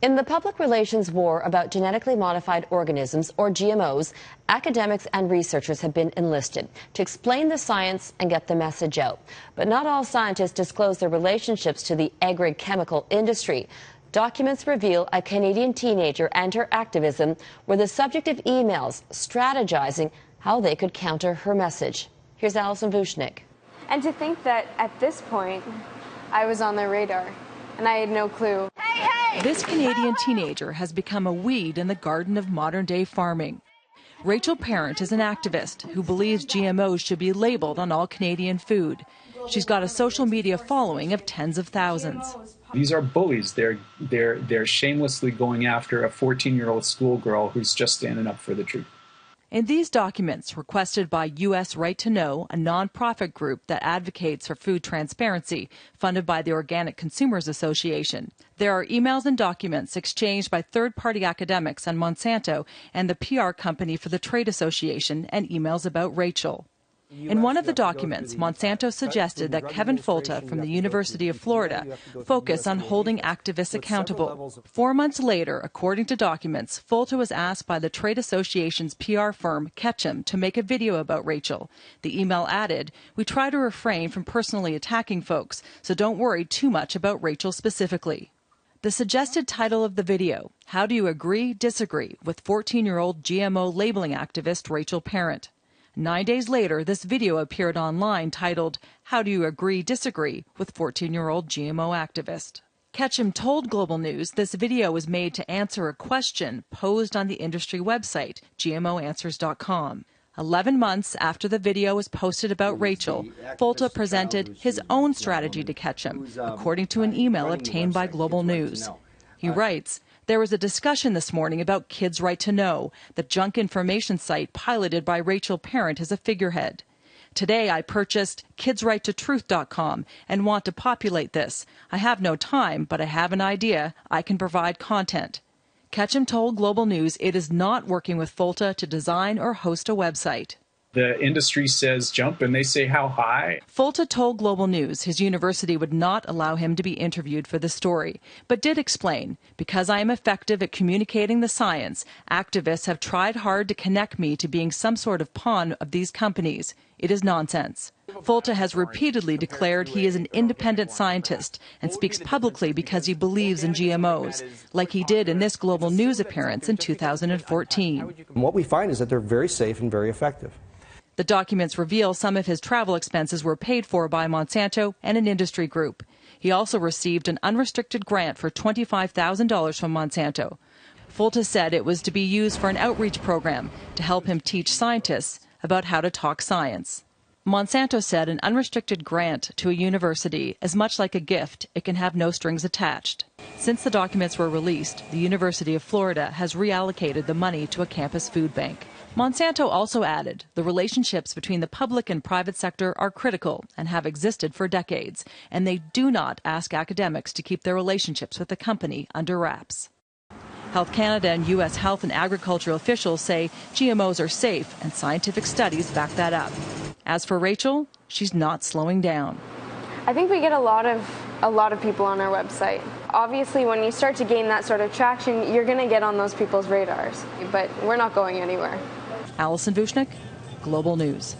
In the public relations war about genetically modified organisms, or GMOs, academics and researchers have been enlisted to explain the science and get the message out. But not all scientists disclose their relationships to the agri-chemical industry. Documents reveal a Canadian teenager and her activism were the subject of emails strategizing how they could counter her message. Here's Alison Vushnik. And to think that at this point, I was on their radar, and I had no clue. This Canadian teenager has become a weed in the garden of modern-day farming. Rachel Parent is an activist who believes GMOs should be labeled on all Canadian food. She's got a social media following of tens of thousands. These are bullies. They're shamelessly going after a 14-year-old schoolgirl who's just standing up for the truth. In these documents, requested by U.S. Right to Know, a nonprofit group that advocates for food transparency, funded by the Organic Consumers Association, there are emails and documents exchanged by third-party academics and Monsanto and the PR company for the trade association, and emails about Rachel. In one of the documents, Monsanto suggested that Kevin Folta from the University of Florida focus on holding activists accountable. 4 months later, according to documents, Folta was asked by the trade association's PR firm, Ketchum, to make a video about Rachel. The email added, "We try to refrain from personally attacking folks, so don't worry too much about Rachel specifically." The suggested title of the video, How Do You Agree, Disagree with 14-year-old GMO labeling activist Rachel Parent. 9 days later, this video appeared online titled, How Do You Agree, Disagree with 14-year-old GMO Activist. Ketchum told Global News this video was made to answer a question posed on the industry website, gmoanswers.com. 11 months after the video was posted about Rachel, Folta presented his own strategy to Ketchum, according to an email obtained by Global News. He writes, "There was a discussion this morning about Kids Right to Know, the junk information site piloted by Rachel Parent as a figurehead. Today I purchased kidsrighttotruth.com and want to populate this. I have no time, but I have an idea. I can provide content." Ketchum told Global News it is not working with Folta to design or host a website. The industry says jump and they say how high. Folta told Global News his university would not allow him to be interviewed for the story, but did explain, "Because I am effective at communicating the science, activists have tried hard to connect me to being some sort of pawn of these companies. It is nonsense." Folta has repeatedly declared he is an independent scientist and speaks publicly because he believes in GMOs, like he did in this Global News appearance in 2014. What we find is that they're very safe and very effective. The documents reveal some of his travel expenses were paid for by Monsanto and an industry group. He also received an unrestricted grant for $25,000 from Monsanto. Folta said it was to be used for an outreach program to help him teach scientists about how to talk science. Monsanto said an unrestricted grant to a university is much like a gift. It can have no strings attached. Since the documents were released, the University of Florida has reallocated the money to a campus food bank. Monsanto also added the relationships between the public and private sector are critical and have existed for decades, and they do not ask academics to keep their relationships with the company under wraps. Health Canada and U.S. health and agricultural officials say GMOs are safe, and scientific studies back that up. As for Rachel, she's not slowing down. I think we get a lot of people on our website. Obviously, when you start to gain that sort of traction, you're going to get on those people's radars. But we're not going anywhere. Alison Vushnik, Global News.